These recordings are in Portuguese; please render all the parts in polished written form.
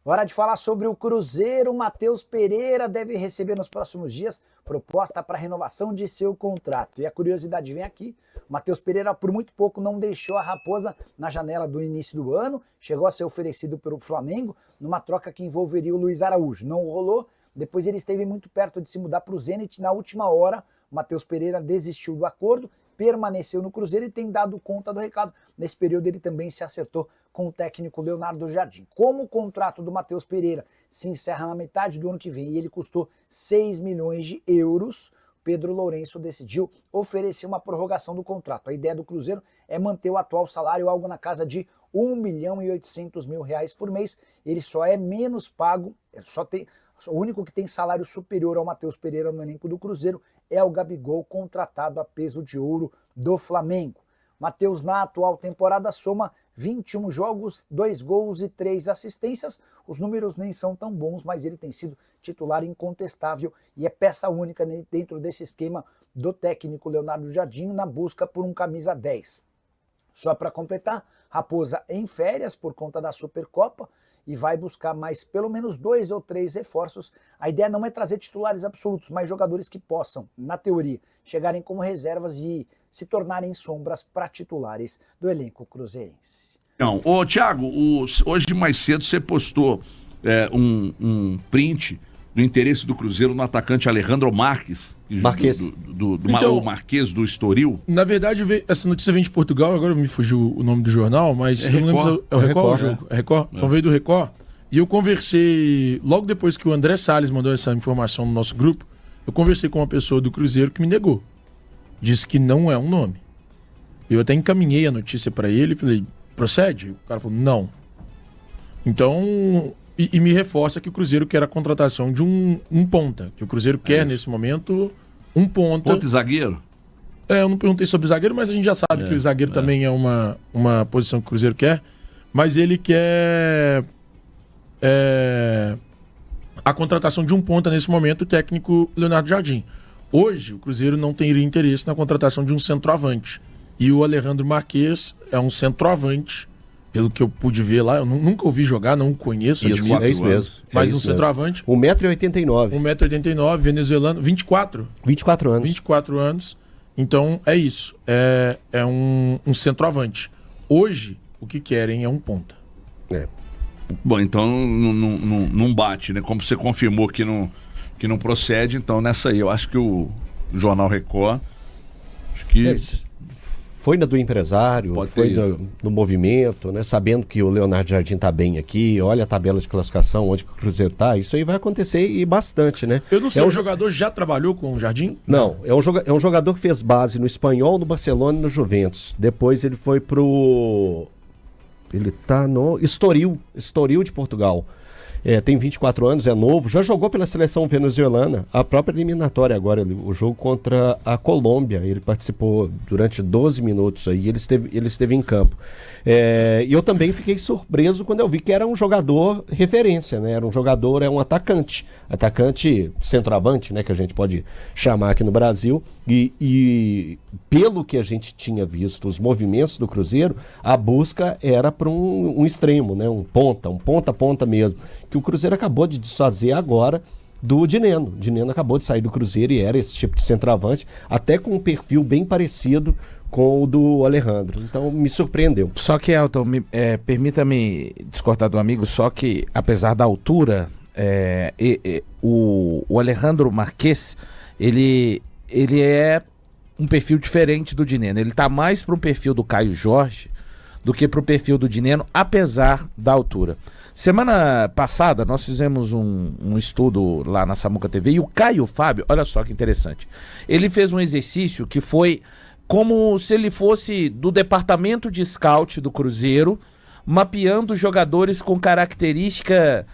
Hora de falar sobre o Cruzeiro. Matheus Pereira deve receber nos próximos dias proposta para renovação de seu contrato. E a curiosidade vem aqui. Matheus Pereira, por muito pouco, não deixou a Raposa na janela do início do ano. Chegou a ser oferecido pelo Flamengo numa troca que envolveria o Luiz Araújo. Não rolou. Depois ele esteve muito perto de se mudar para o Zenit. Na última hora, o Matheus Pereira desistiu do acordo, permaneceu no Cruzeiro e tem dado conta do recado. Nesse período ele também se acertou com o técnico Leonardo Jardim. Como o contrato do Matheus Pereira se encerra na metade do ano que vem e ele custou 6 milhões de euros, Pedro Lourenço decidiu oferecer uma prorrogação do contrato. A ideia do Cruzeiro é manter o atual salário, algo na casa de R$1.800.000 por mês. Ele só é menos pago, o único que tem salário superior ao Matheus Pereira no elenco do Cruzeiro é o Gabigol, contratado a peso de ouro do Flamengo. Matheus, na atual temporada, soma 21 jogos, 2 gols e 3 assistências. Os números nem são tão bons, mas ele tem sido titular incontestável e é peça única dentro desse esquema do técnico Leonardo Jardim na busca por um camisa 10. Só para completar, Raposa em férias por conta da Supercopa e vai buscar mais pelo menos 2 ou 3 reforços. A ideia não é trazer titulares absolutos, mas jogadores que possam, na teoria, chegarem como reservas e se tornarem sombras para titulares do elenco cruzeirense. Não, Thiago, hoje mais cedo você postou um print do interesse do Cruzeiro no atacante Alejandro Marques. Marques. O Marques do Estoril. Na verdade, essa notícia vem de Portugal, agora me fugiu o nome do jornal, mas eu não lembro. É o Record o jogo? É Record? Então veio do Record. E eu conversei, logo depois que o André Salles mandou essa informação no nosso grupo, eu conversei com uma pessoa do Cruzeiro que me negou. Disse que não é um nome. Eu até encaminhei a notícia para ele e falei, procede? O cara falou, não. Então, e me reforça que o Cruzeiro quer a contratação de um ponta. Que o Cruzeiro quer, nesse momento, um ponta. Ponta e zagueiro? Eu não perguntei sobre zagueiro, mas a gente já sabe que o zagueiro também é uma posição que o Cruzeiro quer. Mas ele quer a contratação de um ponta nesse momento, o técnico Leonardo Jardim. Hoje, o Cruzeiro não teria interesse na contratação de um centroavante. E o Alejandro Marques é um centroavante, pelo que eu pude ver lá. Eu nunca ouvi jogar, não o conheço. É isso mesmo. Mas centroavante. 1,89 m. 1,89 m, venezuelano, 24 anos. 24 anos. Então, é isso. É um centroavante. Hoje, o que querem é um ponta. Bom, então não bate, né? Como você confirmou que não procede, então nessa aí, eu acho que o Jornal Record, foi na do empresário, foi no movimento, né? Sabendo que o Leonardo Jardim tá bem aqui, olha a tabela de classificação, onde que o Cruzeiro tá, isso aí vai acontecer e bastante, né? Eu não sei, o jogador já trabalhou com o Jardim? Não, é um jogador que fez base no Espanhol, no Barcelona e no Juventus. Depois ele foi ele tá no Estoril de Portugal. Tem 24 anos, é novo, já jogou pela seleção venezuelana, a própria eliminatória agora, o jogo contra a Colômbia, ele participou durante 12 minutos aí, ele esteve em campo. E eu também fiquei surpreso quando eu vi que era um jogador referência, né? Era um atacante centroavante, né? Que a gente pode chamar aqui no Brasil, e pelo que a gente tinha visto, os movimentos do Cruzeiro, a busca era para um extremo, né? Um ponta mesmo, que o Cruzeiro acabou de desfazer agora do Dineno. O Dineno acabou de sair do Cruzeiro e era esse tipo de centroavante, até com um perfil bem parecido com o do Alejandro. Então me surpreendeu. Só que, Elton, permita-me discordar do amigo, só que apesar da altura, o Alejandro Marques, ele é um perfil diferente do Dineno. Ele tá mais para um perfil do Caio Jorge do que para o perfil do Dineno, apesar da altura. Semana passada nós fizemos um estudo lá na Samuca TV e o Caio Fábio, olha só que interessante, ele fez um exercício que foi como se ele fosse do departamento de scout do Cruzeiro, mapeando jogadores com característica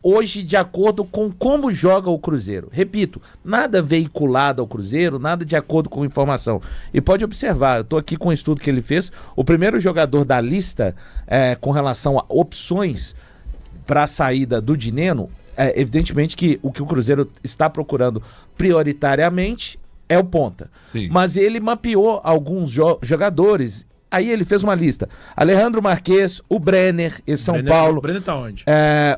hoje de acordo com como joga o Cruzeiro. Repito, nada veiculado ao Cruzeiro, nada de acordo com informação. E pode observar, eu estou aqui com o estudo que ele fez, o primeiro jogador da lista com relação a opções para a saída do Dineno, evidentemente que o Cruzeiro está procurando prioritariamente é o ponta. Sim. Mas ele mapeou alguns jogadores Aí ele fez uma lista. Alejandro Marques, o Brenner, São Paulo. O Brenner tá onde?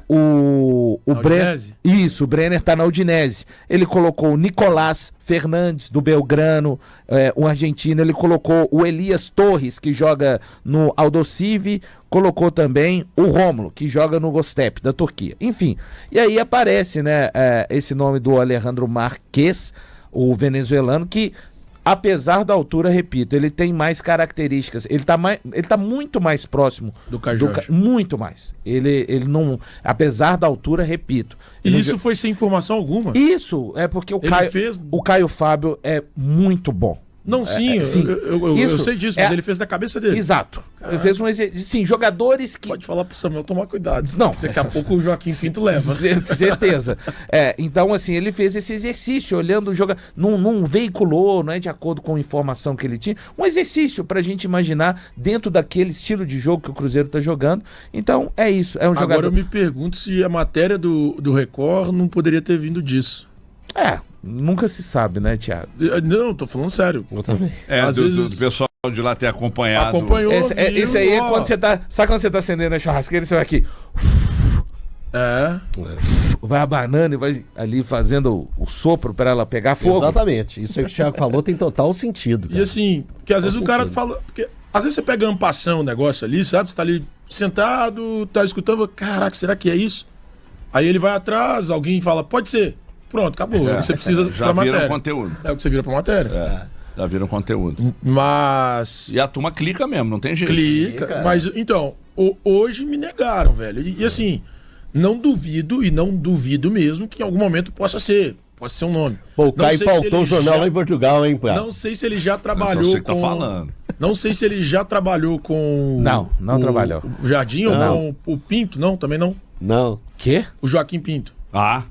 O Brenner. Udinese? Isso, o Brenner tá na Udinese. Ele colocou o Nicolás Fernandes, do Belgrano, um argentino. Ele colocou o Elias Torres, que joga no Aldosivi. Colocou também o Rômulo, que joga no Gostep, da Turquia. Enfim, e aí aparece, né, esse nome do Alejandro Marques, o venezuelano, que apesar da altura, repito, ele tem mais características. Ele tá muito mais próximo do Caio Jorge. Muito mais. Ele não, apesar da altura, repito. E isso foi sem informação alguma? Isso, é porque o Caio Fábio é muito bom. Não, sim, eu sei disso, mas ele fez da cabeça dele. Exato. Ele fez um exercício. Sim, jogadores que. Pode falar pro Samuel tomar cuidado. Não. Daqui a pouco o Joaquim Pinto leva. Certeza. Então, assim, ele fez esse exercício, olhando o jogo. Não veiculou, não é de acordo com a informação que ele tinha. Um exercício pra gente imaginar dentro daquele estilo de jogo que o Cruzeiro tá jogando. Então, é isso. É um jogador. Agora eu me pergunto se a matéria do Record não poderia ter vindo disso. Nunca se sabe, né, Thiago? Não, tô falando sério. Eu também. Às vezes... do pessoal de lá ter acompanhado. Acompanhou. Isso aí é quando você tá. Sabe quando você tá acendendo a churrasqueira e você vai aqui. Vai abanando e vai ali fazendo o sopro pra ela pegar fogo. Exatamente. Isso aí que o Thiago falou tem total sentido. Cara. E assim, porque às vezes o cara fala. Porque às vezes você pega ampação o negócio ali, sabe? Você tá ali sentado, tá escutando, caraca, será que é isso? Aí ele vai atrás, alguém fala, pode ser. Pronto, acabou. Você precisa já pra matéria. Viram conteúdo. É o que você vira pra matéria. Já viram conteúdo. Mas... E a turma clica mesmo, não tem jeito. Clica. Mas, então, hoje me negaram, velho. E assim, não duvido, e não duvido mesmo, que em algum momento possa ser um nome. Pô, o Caio pautou o jornal lá em Portugal, hein, pá? Não sei se ele já trabalhou com... Tá falando. Não sei se ele já trabalhou com... Não trabalhou. O Jardim ou com o Pinto? Não, também não. Não. Quê? O Joaquim Pinto.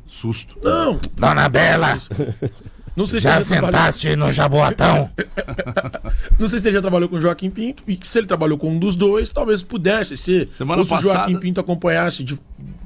Susto. Não. Dona Bela, Não sei se já ele sentaste no jaboatão? Não sei se ele já trabalhou com o Joaquim Pinto. E se ele trabalhou com um dos dois, talvez pudesse ser. Semana ou se o passada... Joaquim Pinto acompanhasse de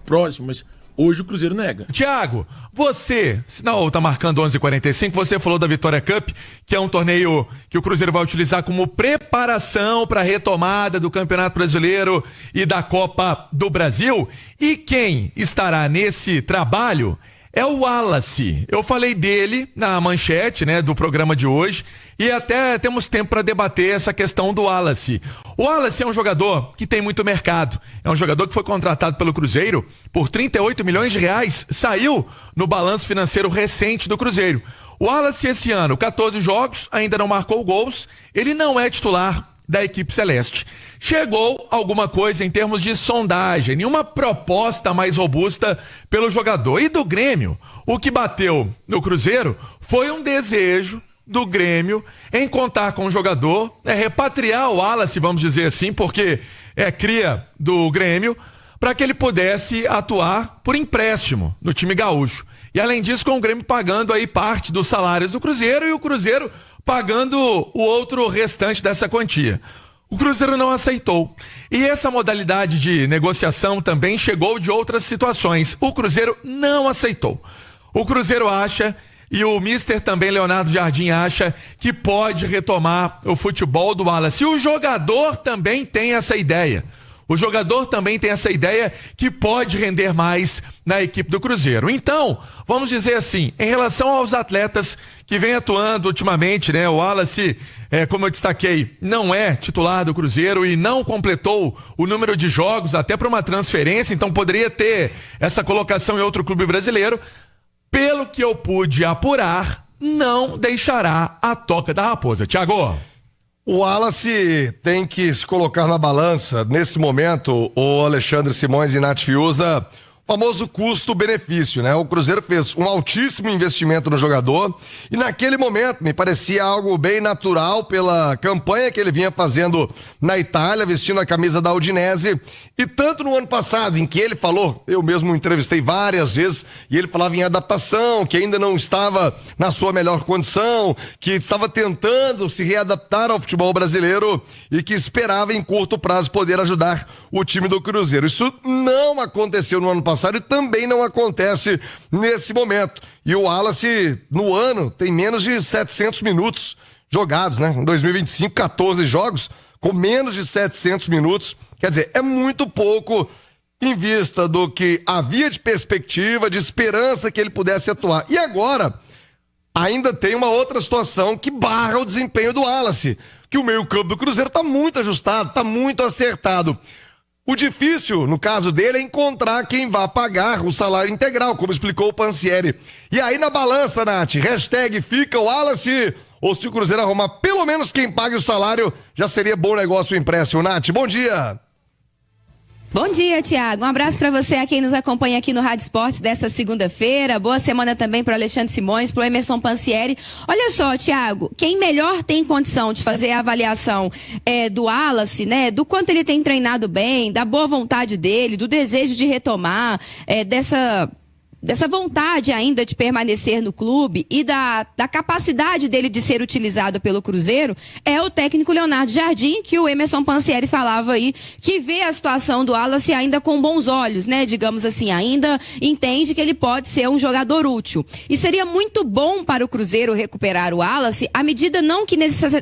próximo, mas hoje o Cruzeiro nega. Thiago, você, senão tá marcando 11h45, você falou da Vitória Cup, que é um torneio que o Cruzeiro vai utilizar como preparação para a retomada do Campeonato Brasileiro e da Copa do Brasil. E quem estará nesse trabalho é o Wallace. Eu falei dele na manchete, né, do programa de hoje, e até temos tempo para debater essa questão do Wallace. O Wallace é um jogador que tem muito mercado. É um jogador que foi contratado pelo Cruzeiro por 38 milhões de reais. Saiu no balanço financeiro recente do Cruzeiro. O Wallace esse ano, 14 jogos, ainda não marcou gols. Ele não é titular da equipe celeste. Chegou alguma coisa em termos de sondagem, nenhuma proposta mais robusta pelo jogador. E do Grêmio, o que bateu no Cruzeiro foi um desejo do Grêmio em contar com o jogador, repatriar o Wallace, vamos dizer assim, porque é cria do Grêmio, para que ele pudesse atuar por empréstimo no time gaúcho. E além disso, com o Grêmio pagando aí parte dos salários do Cruzeiro e o Cruzeiro pagando o outro restante dessa quantia. O Cruzeiro não aceitou. E essa modalidade de negociação também chegou de outras situações. O Cruzeiro não aceitou. O Cruzeiro acha, e o mister também, Leonardo Jardim, acha que pode retomar o futebol do Wallace. E o jogador também tem essa ideia. O jogador também tem essa ideia que pode render mais na equipe do Cruzeiro. Então, vamos dizer assim, em relação aos atletas que vem atuando ultimamente, né? O Wallace, como eu destaquei, não é titular do Cruzeiro e não completou o número de jogos até para uma transferência, então poderia ter essa colocação em outro clube brasileiro. Pelo que eu pude apurar, não deixará a toca da raposa. Thiago? O Wallace tem que se colocar na balança, nesse momento, o Alexandre Simões e Nath Fiuza, famoso custo-benefício, né? O Cruzeiro fez um altíssimo investimento no jogador e naquele momento me parecia algo bem natural pela campanha que ele vinha fazendo na Itália, vestindo a camisa da Udinese, e tanto no ano passado, em que ele falou, eu mesmo entrevistei várias vezes, e ele falava em adaptação, que ainda não estava na sua melhor condição, que estava tentando se readaptar ao futebol brasileiro e que esperava em curto prazo poder ajudar o time do Cruzeiro. Isso não aconteceu no ano passado e também não acontece nesse momento. E o Wallace, no ano, tem menos de 700 minutos jogados, né? Em 2025, 14 jogos, com menos de 700 minutos. Quer dizer, é muito pouco em vista do que havia de perspectiva, de esperança que ele pudesse atuar. E agora, ainda tem uma outra situação que barra o desempenho do Wallace, que o meio-campo do Cruzeiro está muito ajustado, está muito acertado. O difícil, no caso dele, é encontrar quem vá pagar o salário integral, como explicou o Pansieri. E aí na balança, Nath, hashtag fica o Wallace, ou se o Cruzeiro arrumar pelo menos quem pague o salário, já seria bom negócio o empréstimo. Nath, bom dia! Bom dia, Thiago. Um abraço para você, a quem nos acompanha aqui no Rádio Esportes desta segunda-feira. Boa semana também para o Alexandre Simões, para o Emerson Pansieri. Olha só, Thiago, quem melhor tem condição de fazer a avaliação do Wallace, né? Do quanto ele tem treinado bem, da boa vontade dele, do desejo de retomar, dessa vontade ainda de permanecer no clube e da capacidade dele de ser utilizado pelo Cruzeiro, é o técnico Leonardo Jardim, que o Emerson Pansieri falava aí, que vê a situação do Wallace ainda com bons olhos, né? Digamos assim, ainda entende que ele pode ser um jogador útil. E seria muito bom para o Cruzeiro recuperar o Wallace, à medida não que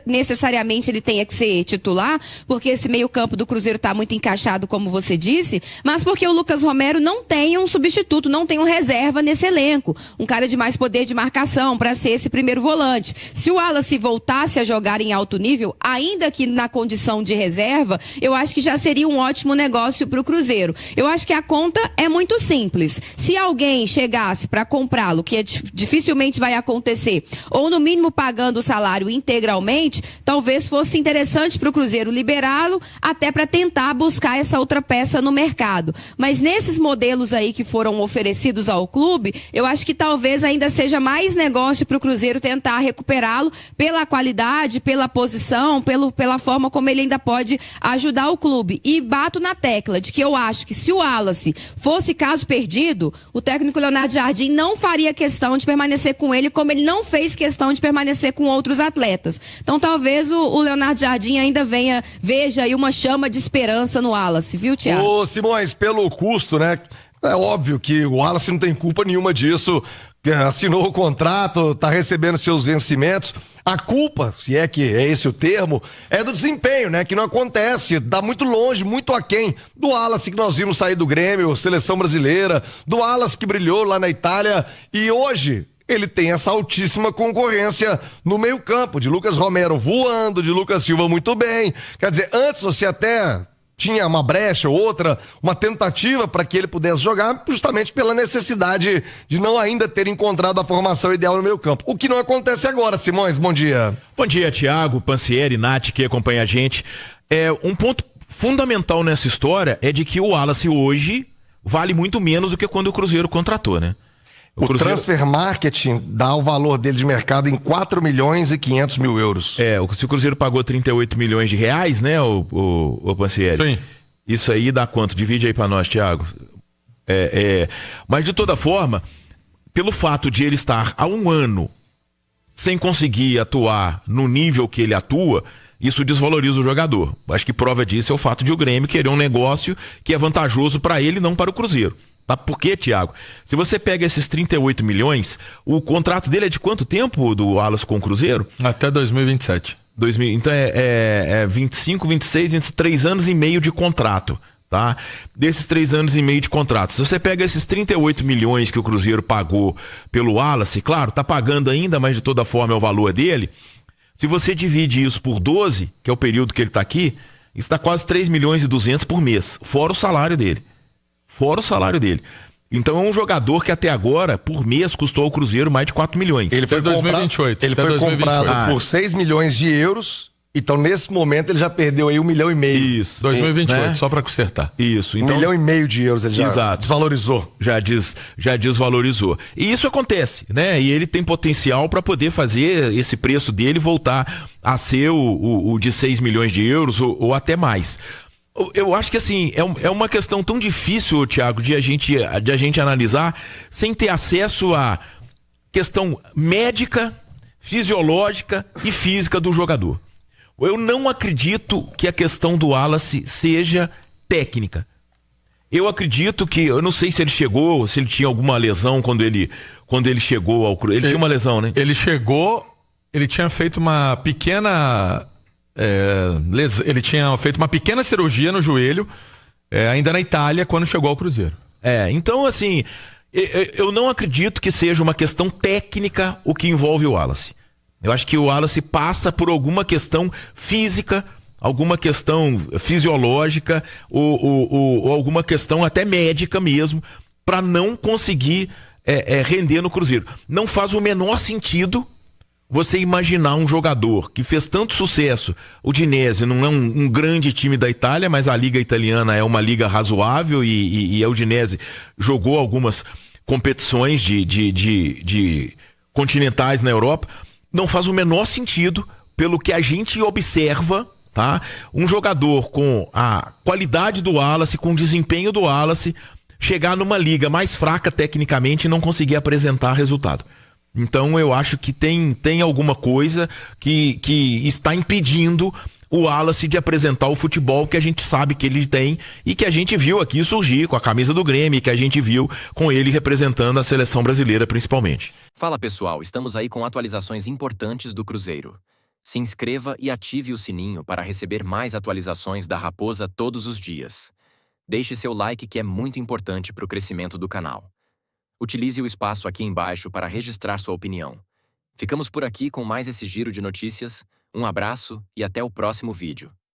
necessariamente ele tenha que ser titular, porque esse meio-campo do Cruzeiro está muito encaixado, como você disse, mas porque o Lucas Romero não tem um substituto, não tem um reserva nesse elenco, um cara de mais poder de marcação para ser esse primeiro volante. Se o Wallace voltasse a jogar em alto nível, ainda que na condição de reserva, eu acho que já seria um ótimo negócio para o Cruzeiro. Eu acho que a conta é muito simples. Se alguém chegasse para comprá-lo, que dificilmente vai acontecer, ou no mínimo pagando o salário integralmente, talvez fosse interessante para o Cruzeiro liberá-lo, até para tentar buscar essa outra peça no mercado. Mas nesses modelos aí que foram oferecidos ao clube, eu acho que talvez ainda seja mais negócio para o Cruzeiro tentar recuperá-lo pela qualidade, pela posição, pela forma como ele ainda pode ajudar o clube. E bato na tecla de que eu acho que se o Wallace fosse caso perdido, o técnico Leonardo Jardim não faria questão de permanecer com ele, como ele não fez questão de permanecer com outros atletas. Então talvez o Leonardo Jardim ainda veja aí uma chama de esperança no Wallace, viu, Thiago? Ô, Simões, pelo custo, né? É óbvio que o Wallace não tem culpa nenhuma disso. Assinou o contrato, tá recebendo seus vencimentos. A culpa, se é que é esse o termo, é do desempenho, né? Que não acontece, dá muito longe, muito aquém do Wallace que nós vimos sair do Grêmio, seleção brasileira, do Wallace que brilhou lá na Itália, e hoje ele tem essa altíssima concorrência no meio-campo, de Lucas Romero voando, de Lucas Silva muito bem. Quer dizer, antes você até tinha uma brecha ou outra, uma tentativa para que ele pudesse jogar, justamente pela necessidade de não ainda ter encontrado a formação ideal no meio campo. O que não acontece agora, Simões, bom dia. Bom dia, Thiago, Pansieri, Nath, que acompanha a gente. Um ponto fundamental nessa história é de que o Wallace hoje vale muito menos do que quando o Cruzeiro contratou, né? O Transfer Marketing dá o valor dele de mercado em 4 milhões e 500 mil euros. Se o Cruzeiro pagou 38 milhões de reais, né, o Pansieri? Sim. Isso aí dá quanto? Divide aí pra nós, Thiago. Mas de toda forma, pelo fato de ele estar há um ano sem conseguir atuar no nível que ele atua, isso desvaloriza o jogador. Acho que prova disso é o fato de o Grêmio querer um negócio que é vantajoso para ele e não para o Cruzeiro. Tá? Por quê, Thiago? Se você pega esses 38 milhões, o contrato dele é de quanto tempo, do Wallace com o Cruzeiro? Até 2027. Então é 25, 26, 23 anos e meio de contrato, tá? Desses 3 anos e meio de contrato. Se você pega esses 38 milhões que o Cruzeiro pagou pelo Wallace, claro, tá pagando ainda, mas de toda forma é o valor dele. Se você divide isso por 12, que é o período que ele tá aqui, isso dá quase 3 milhões e 200 por mês, fora o salário dele. Então é um jogador que até agora, por mês, custou ao Cruzeiro mais de 4 milhões. Ele foi 2028. Ele foi comprado por 6 milhões de euros. Então, nesse momento, ele já perdeu aí 1,5 milhão. Isso. 2028, né? Só para consertar. Isso. Então, 1,5 milhão de euros ele já desvalorizou. Já desvalorizou. E isso acontece, né? E ele tem potencial para poder fazer esse preço dele voltar a ser o de 6 milhões de euros ou até mais. Eu acho que assim, é uma questão tão difícil, Thiago, de a gente analisar sem ter acesso à questão médica, fisiológica e física do jogador. Eu não acredito que a questão do Wallace seja técnica. Eu acredito que, eu não sei se ele chegou, se ele tinha alguma lesão quando ele chegou ao Cruzeiro. Ele tinha uma lesão, né? Ele chegou, ele tinha feito uma pequena Ele tinha feito uma pequena cirurgia no joelho, ainda na Itália, quando chegou ao Cruzeiro. Então, assim, eu não acredito que seja uma questão técnica o que envolve o Wallace. Eu acho que o Wallace passa por alguma questão física, alguma questão fisiológica ou alguma questão até médica mesmo, para não conseguir render no Cruzeiro. Não faz o menor sentido você imaginar um jogador que fez tanto sucesso. O Udinese não é um grande time da Itália, mas a liga italiana é uma liga razoável e a Udinese jogou algumas competições de continentais na Europa. Não faz o menor sentido, pelo que a gente observa, tá? Um jogador com a qualidade do Wallace, com o desempenho do Wallace, chegar numa liga mais fraca tecnicamente e não conseguir apresentar resultado. Então eu acho que tem alguma coisa que está impedindo o Wallace de apresentar o futebol que a gente sabe que ele tem e que a gente viu aqui surgir com a camisa do Grêmio, que a gente viu com ele representando a seleção brasileira principalmente. Fala pessoal, estamos aí com atualizações importantes do Cruzeiro. Se inscreva e ative o sininho para receber mais atualizações da Raposa todos os dias. Deixe seu like que é muito importante para o crescimento do canal. Utilize o espaço aqui embaixo para registrar sua opinião. Ficamos por aqui com mais esse giro de notícias. Um abraço e até o próximo vídeo.